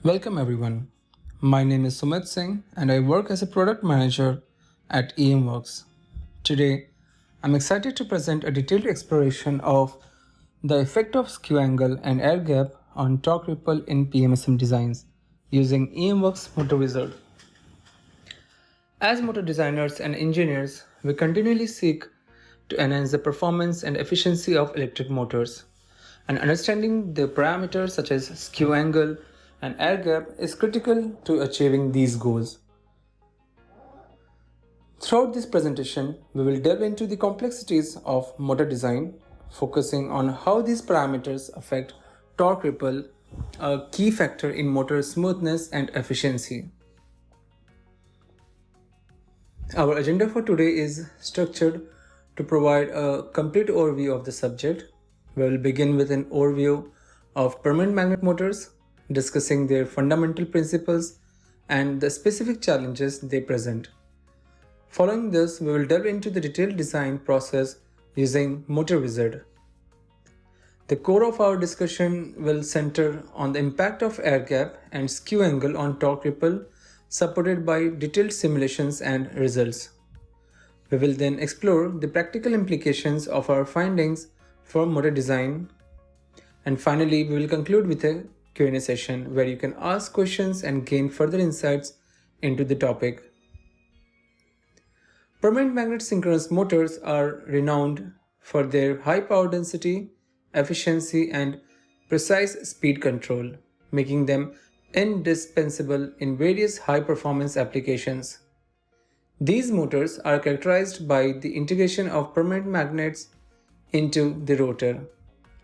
Welcome everyone. My name is Sumit Singh and I work as a product manager at EMWORKS. Today, I'm excited to present a detailed exploration of the effect of skew angle and air gap on torque ripple in PMSM designs using EMWORKS-MotorWizard. As motor designers and engineers, we continually seek to enhance the performance and efficiency of electric motors. And understanding the parameters such as skew angle and air gap is critical to achieving these goals. Throughout this presentation, we will delve into the complexities of motor design, focusing on how these parameters affect torque ripple, a key factor in motor smoothness and efficiency. Our agenda for today is structured to provide a complete overview of the subject. We will begin with an overview of permanent magnet motors, discussing their fundamental principles and the specific challenges they present. Following this, we will delve into the detailed design process using MotorWizard. The core of our discussion will center on the impact of air gap and skew angle on torque ripple, supported by detailed simulations and results. We will then explore the practical implications of our findings for motor design. And finally, we will conclude with a Q&A session where you can ask questions and gain further insights into the topic. Permanent magnet synchronous motors are renowned for their high power density, efficiency, and precise speed control, making them indispensable in various high-performance applications. These motors are characterized by the integration of permanent magnets into the rotor,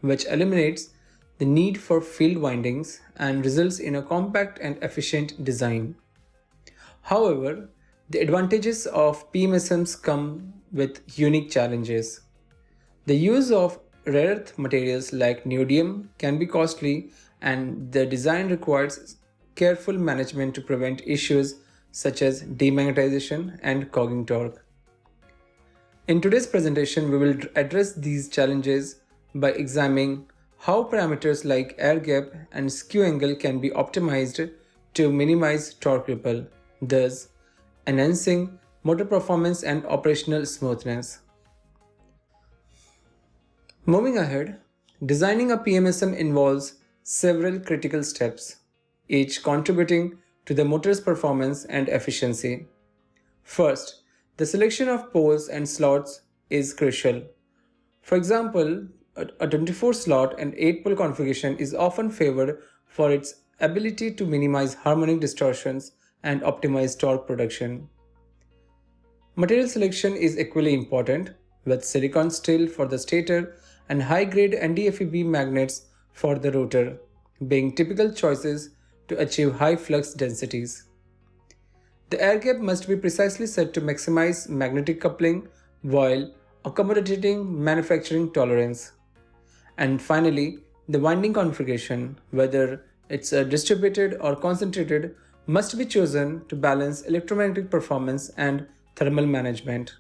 which eliminates the need for field windings and results in a compact and efficient design. However, the advantages of PMSMs come with unique challenges. The use of rare earth materials like neodymium can be costly, and the design requires careful management to prevent issues such as demagnetization and cogging torque. In today's presentation, we will address these challenges by examining how parameters like air gap and skew angle can be optimized to minimize torque ripple, thus enhancing motor performance and operational smoothness. Moving ahead, designing a PMSM involves several critical steps, each contributing to the motor's performance and efficiency. First, the selection of poles and slots is crucial. For example, a 24-slot and 8-pole configuration is often favored for its ability to minimize harmonic distortions and optimize torque production. Material selection is equally important, with silicon steel for the stator and high-grade NdFeB magnets for the rotor being typical choices to achieve high flux densities. The air gap must be precisely set to maximize magnetic coupling while accommodating manufacturing tolerance. And finally, the winding configuration, whether it's distributed or concentrated, must be chosen to balance electromagnetic performance and thermal management.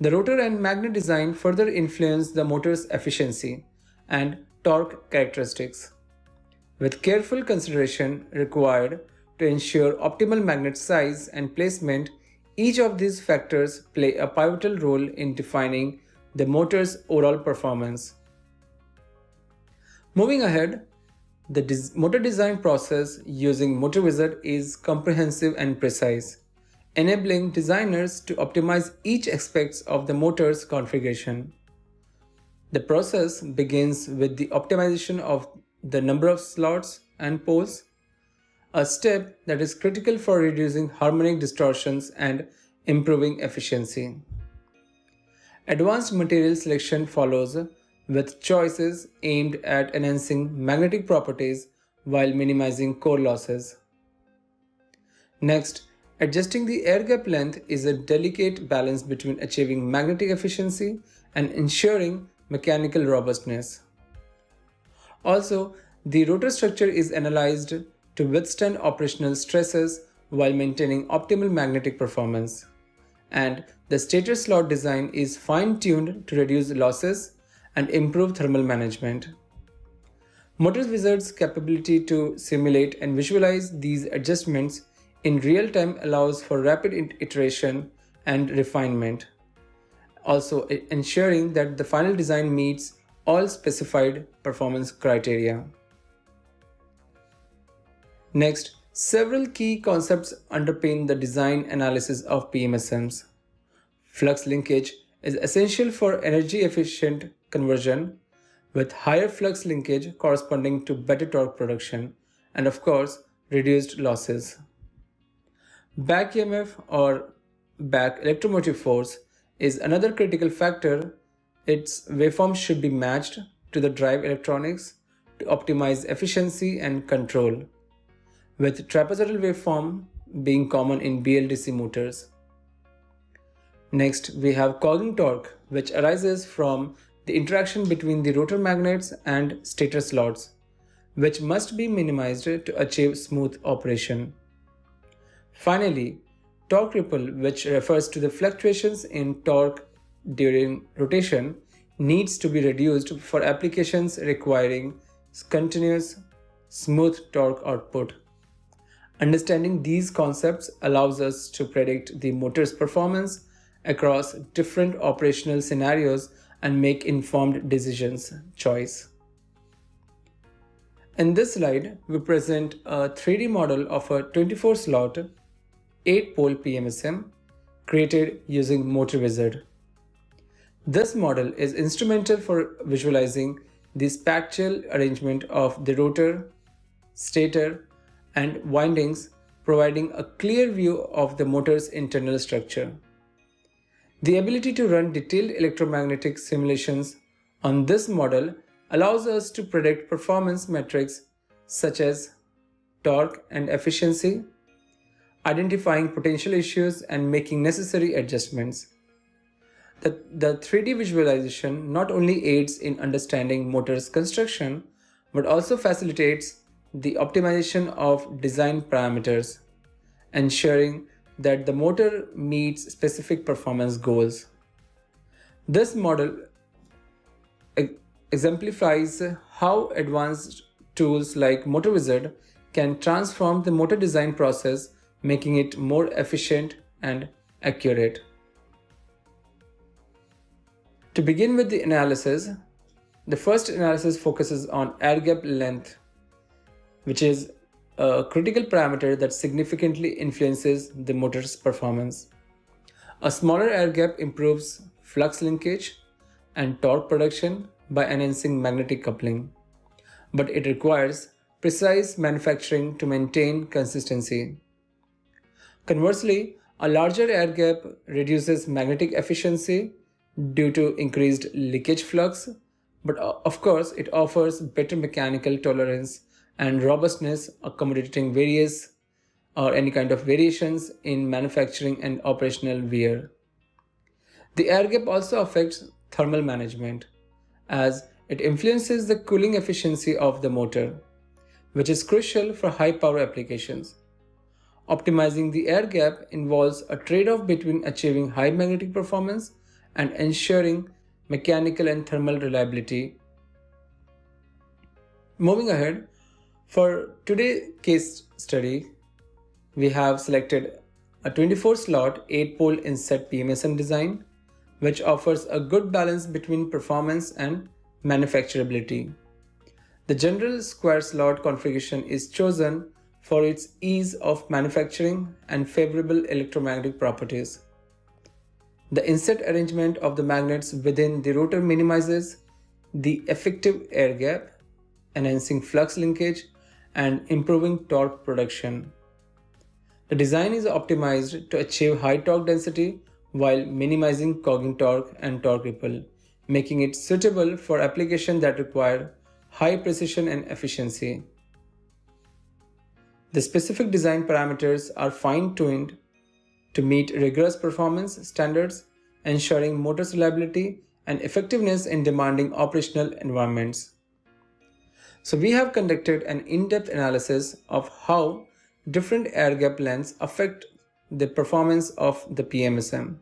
The rotor and magnet design further influence the motor's efficiency and torque characteristics, with careful consideration required to ensure optimal magnet size and placement. Each of these factors play a pivotal role in defining the motor's overall performance. Moving ahead, the motor design process using MotorWizard is comprehensive and precise, enabling designers to optimize each aspect of the motor's configuration. The process begins with the optimization of the number of slots and poles, a step that is critical for reducing harmonic distortions and improving efficiency. Advanced material selection follows, with choices aimed at enhancing magnetic properties while minimizing core losses. Next, adjusting the air gap length is a delicate balance between achieving magnetic efficiency and ensuring mechanical robustness. Also, the rotor structure is analyzed to withstand operational stresses while maintaining optimal magnetic performance. And the stator slot design is fine-tuned to reduce losses and improve thermal management. MotorWizard's capability to simulate and visualize these adjustments in real time allows for rapid iteration and refinement, also ensuring that the final design meets all specified performance criteria. Next, several key concepts underpin the design analysis of PMSMs. Flux linkage is essential for energy efficient conversion, with higher flux linkage corresponding to better torque production and, of course, reduced losses. Back EMF or back electromotive force is another critical factor. Its waveform should be matched to the drive electronics to optimize efficiency and control, with trapezoidal waveform being common in BLDC motors. Next, we have cogging torque, which arises from the interaction between the rotor magnets and stator slots, which must be minimized to achieve smooth operation. Finally, torque ripple, which refers to the fluctuations in torque during rotation, needs to be reduced for applications requiring continuous, smooth torque output. Understanding these concepts allows us to predict the motor's performance across different operational scenarios and make informed choice. In this slide, we present a 3D model of a 24-slot, 8-pole PMSM created using MotorWizard. This model is instrumental for visualizing the spatial arrangement of the rotor, stator, and windings, providing a clear view of the motor's internal structure. The ability to run detailed electromagnetic simulations on this model allows us to predict performance metrics such as torque and efficiency, identifying potential issues and making necessary adjustments. The 3D visualization not only aids in understanding motor's construction, but also facilitates the optimization of design parameters, ensuring that the motor meets specific performance goals. This model exemplifies how advanced tools like MotorWizard can transform the motor design process, making it more efficient and accurate. To begin with the analysis, the first analysis focuses on air gap length, which is a critical parameter that significantly influences the motor's performance. A smaller air gap improves flux linkage and torque production by enhancing magnetic coupling, but it requires precise manufacturing to maintain consistency. Conversely, a larger air gap reduces magnetic efficiency due to increased leakage flux, but of course it offers better mechanical tolerance and robustness, accommodating various or any kind of variations in manufacturing and operational wear. The air gap also affects thermal management, as it influences the cooling efficiency of the motor, which is crucial for high power applications. Optimizing the air gap involves a trade-off between achieving high magnetic performance and ensuring mechanical and thermal reliability. Moving ahead, for today's case study, we have selected a 24-slot 8-pole inset PMSM design, which offers a good balance between performance and manufacturability. The general square slot configuration is chosen for its ease of manufacturing and favorable electromagnetic properties. The inset arrangement of the magnets within the rotor minimizes the effective air gap, enhancing flux linkage and improving torque production. The design is optimized to achieve high torque density while minimizing cogging torque and torque ripple, making it suitable for applications that require high precision and efficiency. The specific design parameters are fine-tuned to meet rigorous performance standards, ensuring motor's reliability and effectiveness in demanding operational environments. So we have conducted an in-depth analysis of how different air gap lengths affect the performance of the PMSM.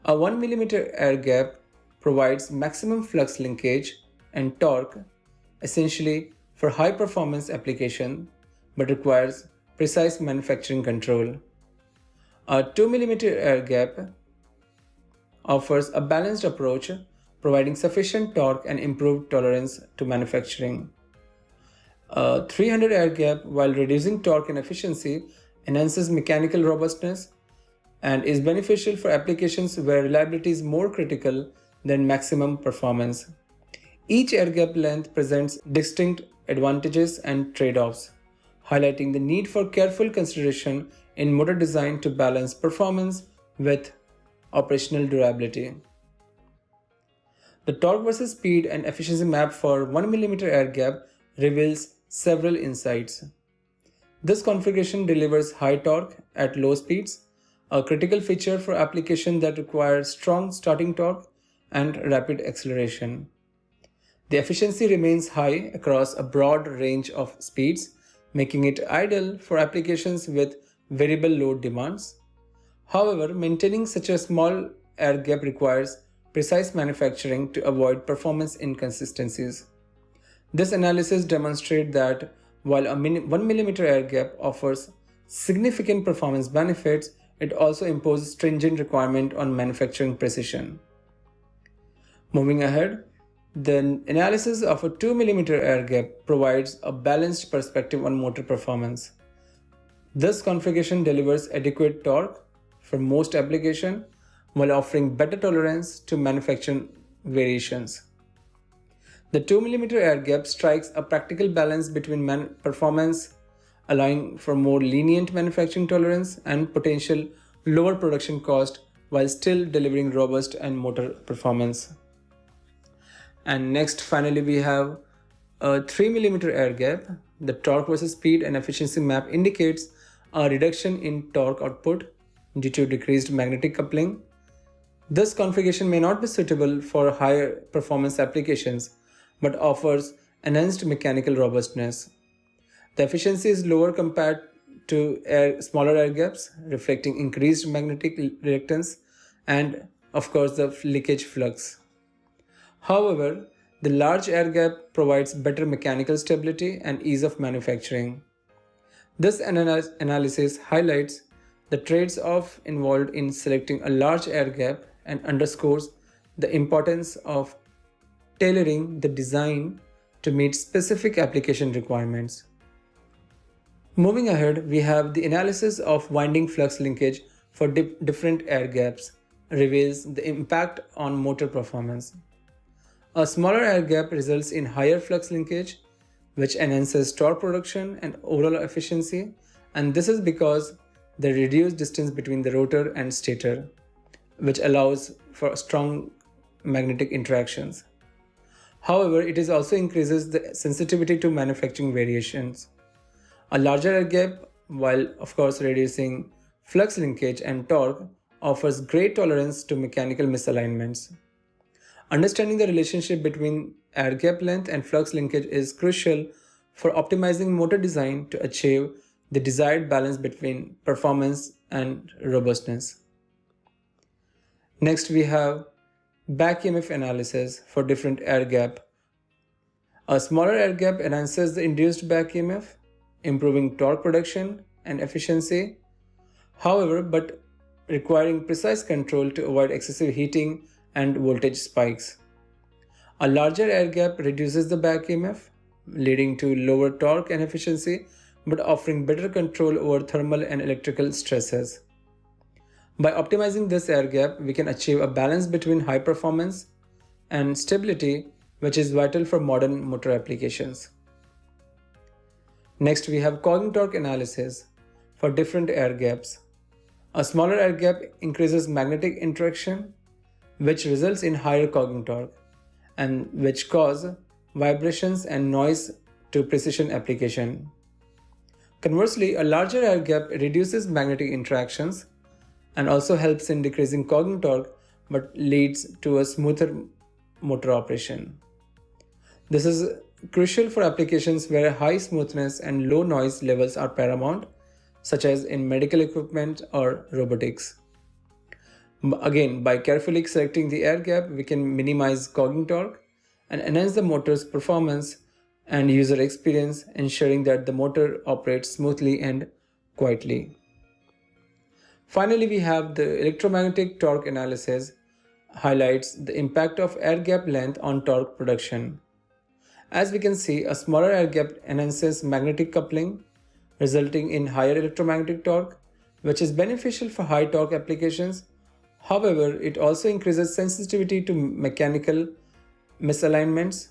A 1 mm air gap provides maximum flux linkage and torque, essentially for high performance application, but requires precise manufacturing control. A 2 mm air gap offers a balanced approach, providing sufficient torque and improved tolerance to manufacturing. A 300 air gap, while reducing torque and efficiency, enhances mechanical robustness and is beneficial for applications where reliability is more critical than maximum performance. Each air gap length presents distinct advantages and trade-offs, highlighting the need for careful consideration in motor design to balance performance with operational durability. The torque versus speed and efficiency map for 1 mm air gap reveals several insights. This configuration delivers high torque at low speeds, a critical feature for applications that require strong starting torque and rapid acceleration. The efficiency remains high across a broad range of speeds, making it ideal for applications with variable load demands. However, maintaining such a small air gap requires precise manufacturing to avoid performance inconsistencies. This analysis demonstrates that while a 1 mm air gap offers significant performance benefits, it also imposes stringent requirements on manufacturing precision. Moving ahead, the analysis of a 2 mm air gap provides a balanced perspective on motor performance. This configuration delivers adequate torque for most applications while offering better tolerance to manufacturing variations. The 2 mm air gap strikes a practical balance between performance, allowing for more lenient manufacturing tolerance and potential lower production cost while still delivering robust and motor performance. And next, finally, we have a 3 mm air gap. The torque versus speed and efficiency map indicates a reduction in torque output due to decreased magnetic coupling. This configuration may not be suitable for higher performance applications, but offers enhanced mechanical robustness. The efficiency is lower compared to smaller air gaps, reflecting increased magnetic reluctance and, of course, the leakage flux. However, the large air gap provides better mechanical stability and ease of manufacturing. This analysis highlights the trade-off involved in selecting a large air gap and underscores the importance of tailoring the design to meet specific application requirements. Moving ahead, we have the analysis of winding flux linkage for different air gaps reveals the impact on motor performance. A smaller air gap results in higher flux linkage, which enhances torque production and overall efficiency, and this is because the reduced distance between the rotor and stator, which allows for strong magnetic interactions. However, it also increases the sensitivity to manufacturing variations. A larger air gap, while of course reducing flux linkage and torque, offers great tolerance to mechanical misalignments. Understanding the relationship between air gap length and flux linkage is crucial for optimizing motor design to achieve the desired balance between performance and robustness. Next, we have back EMF analysis for different air gap. A smaller air gap enhances the induced back EMF, improving torque production and efficiency. However, but requiring precise control to avoid excessive heating and voltage spikes. A larger air gap reduces the back EMF, leading to lower torque and efficiency, but offering better control over thermal and electrical stresses. By optimizing this air gap, we can achieve a balance between high performance and stability, which is vital for modern motor applications. Next, we have cogging torque analysis for different air gaps. A smaller air gap increases magnetic interaction, which results in higher cogging torque, and which cause vibrations and noise to precision application. Conversely, a larger air gap reduces magnetic interactions and also helps in decreasing cogging torque, but leads to a smoother motor operation. This is crucial for applications where high smoothness and low noise levels are paramount, such as in medical equipment or robotics. Again, by carefully selecting the air gap, we can minimize cogging torque and enhance the motor's performance and user experience, ensuring that the motor operates smoothly and quietly. Finally, we have the electromagnetic torque analysis highlights the impact of air gap length on torque production. As we can see, a smaller air gap enhances magnetic coupling, resulting in higher electromagnetic torque, which is beneficial for high torque applications. However, it also increases sensitivity to mechanical misalignments.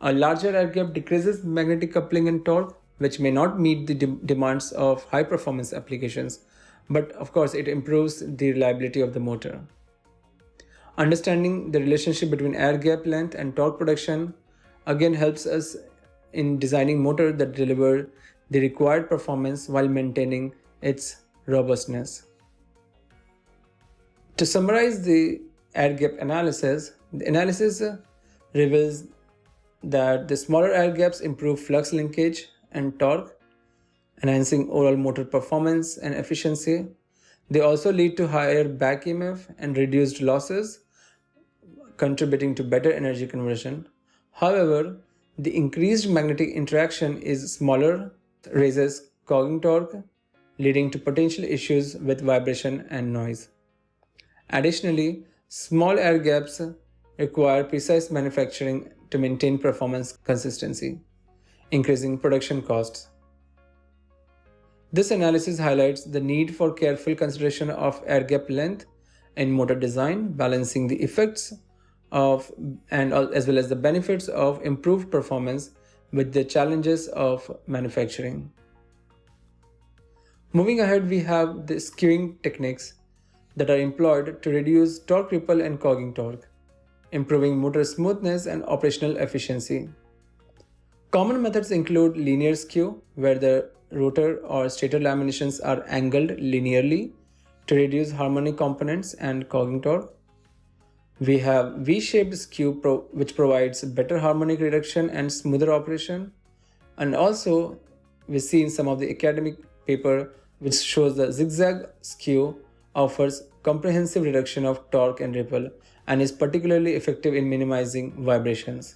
A larger air gap decreases magnetic coupling and torque, which may not meet the demands of high performance applications, but of course, it improves the reliability of the motor. Understanding the relationship between air gap length and torque production again helps us in designing motors that deliver the required performance while maintaining its robustness. To summarize the air gap analysis, the analysis reveals that the smaller air gaps improve flux linkage and torque, enhancing overall motor performance and efficiency. They also lead to higher back EMF and reduced losses, contributing to better energy conversion. However, the increased magnetic interaction is smaller, raises cogging torque, leading to potential issues with vibration and noise. Additionally, small air gaps require precise manufacturing to maintain performance consistency, increasing production costs. This analysis highlights the need for careful consideration of air gap length in motor design, balancing the effects of and as well as the benefits of improved performance with the challenges of manufacturing. Moving ahead, we have the skewing techniques that are employed to reduce torque ripple and cogging torque, improving motor smoothness and operational efficiency. Common methods include linear skew, where the rotor or stator laminations are angled linearly to reduce harmonic components and cogging torque. We have V-shaped skew which provides better harmonic reduction and smoother operation. And also, we see in some of the academic paper which shows the zigzag skew offers comprehensive reduction of torque and ripple and is particularly effective in minimizing vibrations.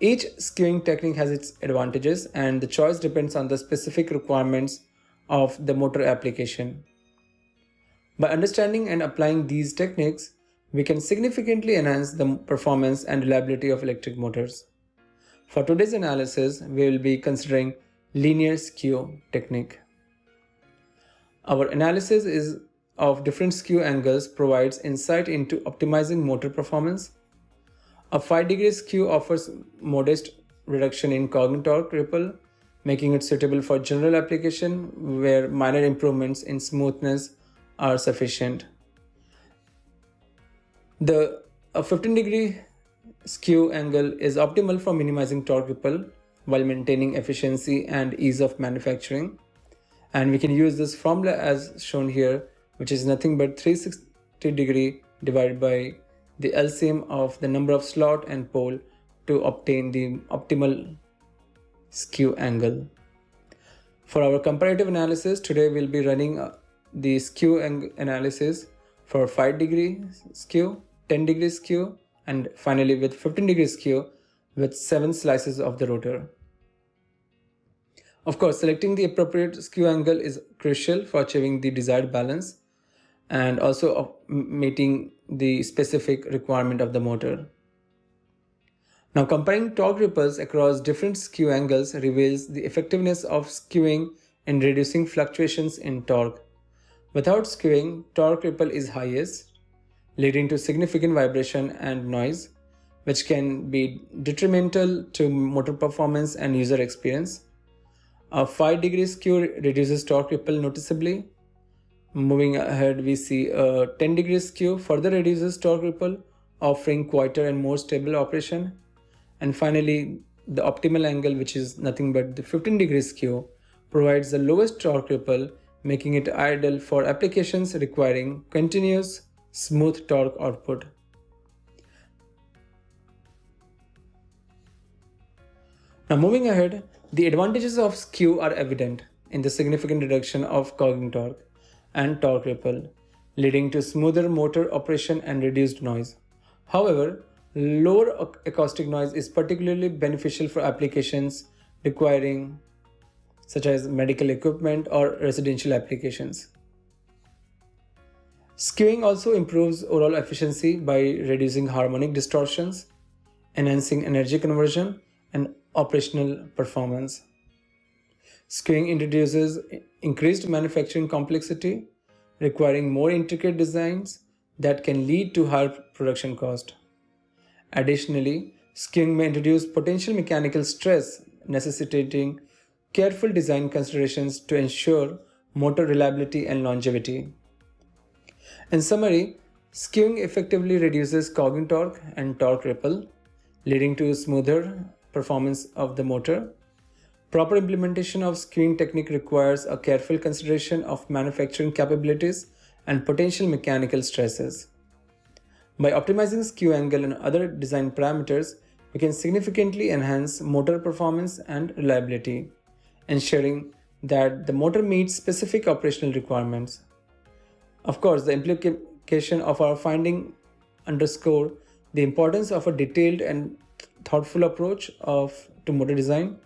Each skewing technique has its advantages, and the choice depends on the specific requirements of the motor application. By understanding and applying these techniques, we can significantly enhance the performance and reliability of electric motors. For today's analysis, we will be considering linear skew technique. Our analysis of different skew angles provides insight into optimizing motor performance. A 5-degree skew offers modest reduction in cogging torque ripple, making it suitable for general application where minor improvements in smoothness are sufficient. A 15-degree skew angle is optimal for minimizing torque ripple while maintaining efficiency and ease of manufacturing. And we can use this formula as shown here, which is nothing but 360 degree divided by the LCM of the number of slot and pole to obtain the optimal skew angle. For our comparative analysis, today we'll be running the skew analysis for 5-degree skew, 10-degree skew, and finally with 15-degree skew with 7 slices of the rotor. Of course, selecting the appropriate skew angle is crucial for achieving the desired balance and also meeting the specific requirement of the motor. Now, comparing torque ripples across different skew angles reveals the effectiveness of skewing in reducing fluctuations in torque. Without skewing, torque ripple is highest, leading to significant vibration and noise, which can be detrimental to motor performance and user experience. A 5-degree skew reduces torque ripple noticeably. Moving ahead, we see a 10-degree skew further reduces torque ripple, offering quieter and more stable operation. And finally, the optimal angle, which is nothing but the 15-degree skew, provides the lowest torque ripple, making it ideal for applications requiring continuous, smooth torque output. Now moving ahead, the advantages of skew are evident in the significant reduction of cogging torque and torque ripple, leading to smoother motor operation and reduced noise. However, Lower acoustic noise is particularly beneficial for applications requiring such as medical equipment or residential applications. Skewing also improves overall efficiency by reducing harmonic distortions, enhancing energy conversion, and operational performance. Skewing introduces increased manufacturing complexity, requiring more intricate designs that can lead to higher production cost. Additionally, skewing may introduce potential mechanical stress, necessitating careful design considerations to ensure motor reliability and longevity. In summary, skewing effectively reduces cogging torque and torque ripple, leading to smoother performance of the motor. Proper implementation of skewing technique requires a careful consideration of manufacturing capabilities and potential mechanical stresses. By optimizing skew angle and other design parameters, we can significantly enhance motor performance and reliability, ensuring that the motor meets specific operational requirements. Of course, the implication of our finding underscore the importance of a detailed and thoughtful approach to motor design,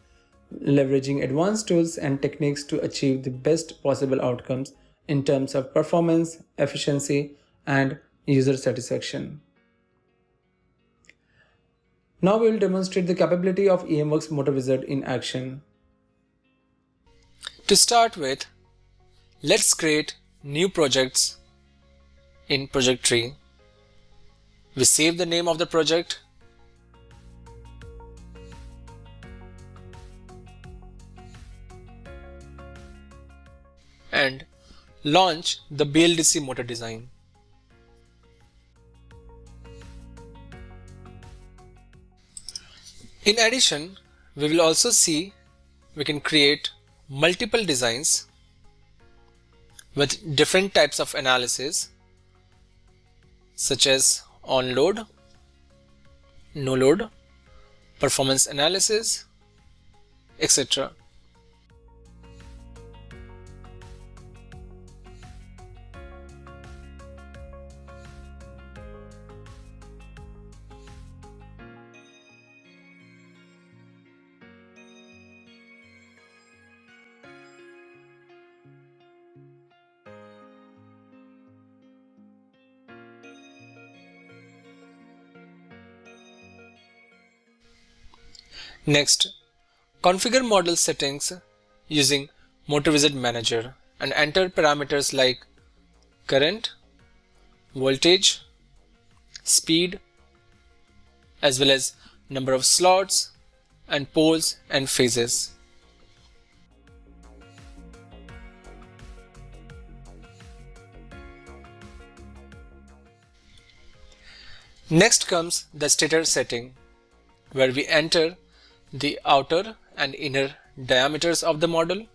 leveraging advanced tools and techniques to achieve the best possible outcomes in terms of performance, efficiency, and user satisfaction. Now we will demonstrate the capability of EMWORKS-MotorWizard in action. To start with, let's create new projects in project tree. We save the name of the project and launch the BLDC motor design. In addition, we will also see we can create multiple designs with different types of analysis such as on load, no load, performance analysis, etc. Next, configure model settings using MotorWizard Manager and enter parameters like current, voltage, speed, as well as number of slots and poles and phases. Next comes the stator setting, where we enter the outer and inner diameters of the model,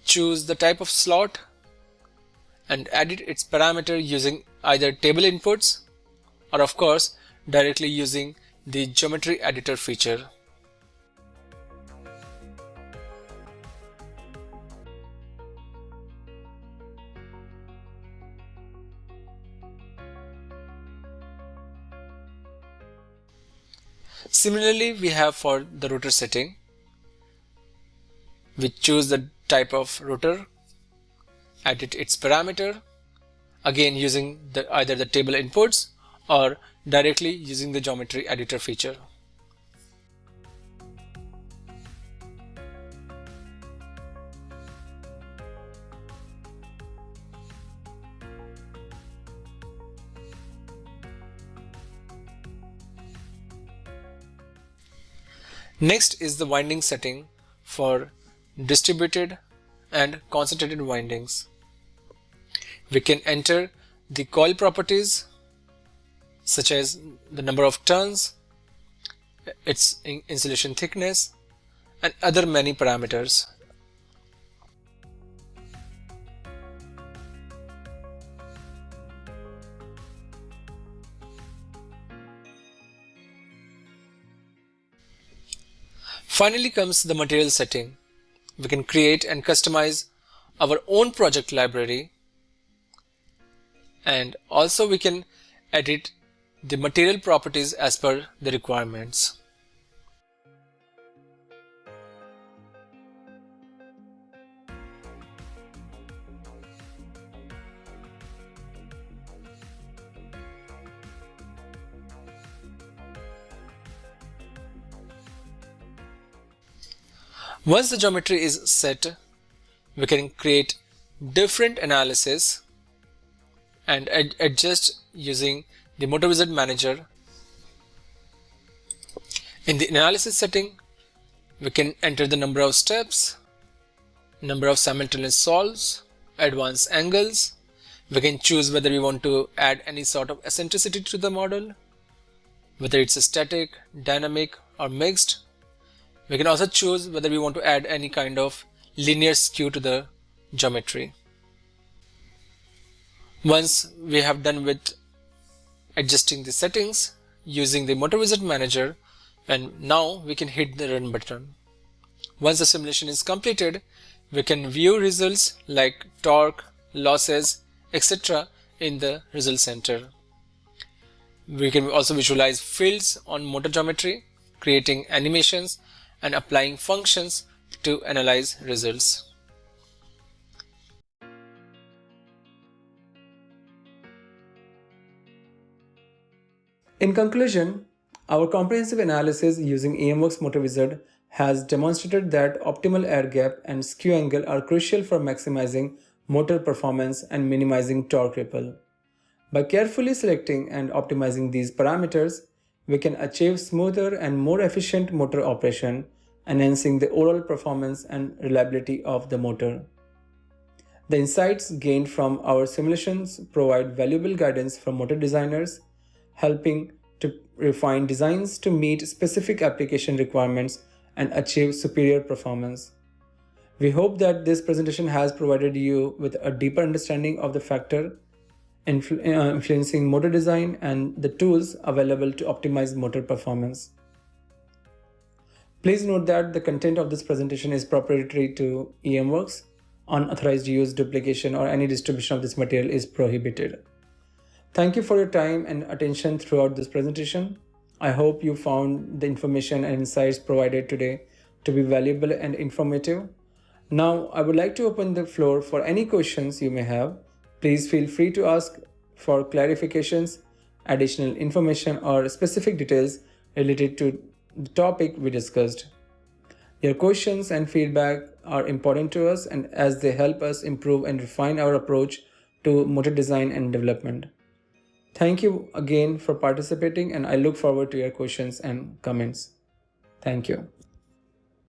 choose the type of slot, and edit its parameter using either table inputs or of course directly using the geometry editor feature. Similarly, we have for the rotor setting, we choose the type of rotor, edit its parameter, again using either the table inputs or directly using the geometry editor feature. Next is the winding setting for distributed and concentrated windings. We can enter the coil properties such as the number of turns, its insulation thickness, and other many parameters. Finally comes the material setting. We can create and customize our own project library, and also we can edit the material properties as per the requirements. Once the geometry is set, we can create different analysis and adjust using the MotorWizard manager. In the analysis setting, we can enter the number of steps, number of simultaneous solves, advanced angles. We can choose whether we want to add any sort of eccentricity to the model, whether it's a static, dynamic or mixed. We can also choose whether we want to add any kind of linear skew to the geometry. Once we have done with adjusting the settings using the MotorWizard manager, and now we can hit the run button. Once the simulation is completed, we can view results like torque, losses, etc. in the result center. We can also visualize fields on motor geometry, creating animations and applying functions to analyze results. In conclusion, our comprehensive analysis using EMWORKS-MotorWizard has demonstrated that optimal air gap and skew angle are crucial for maximizing motor performance and minimizing torque ripple. By carefully selecting and optimizing these parameters, we can achieve smoother and more efficient motor operation, enhancing the overall performance and reliability of the motor. The insights gained from our simulations provide valuable guidance for motor designers, helping to refine designs to meet specific application requirements and achieve superior performance. We hope that this presentation has provided you with a deeper understanding of the factor influencing motor design and the tools available to optimize motor performance. Please note that the content of this presentation is proprietary to EMWORKS. Unauthorized use, duplication, or any distribution of this material is prohibited. Thank you for your time and attention throughout this presentation. I hope you found the information and insights provided today to be valuable and informative. Now, I would like to open the floor for any questions you may have. Please feel free to ask for clarifications, additional information, or specific details related to the topic we discussed. Your questions and feedback are important to us, and as they help us improve and refine our approach to motor design and development. Thank you again for participating, and I look forward to your questions and comments. Thank you.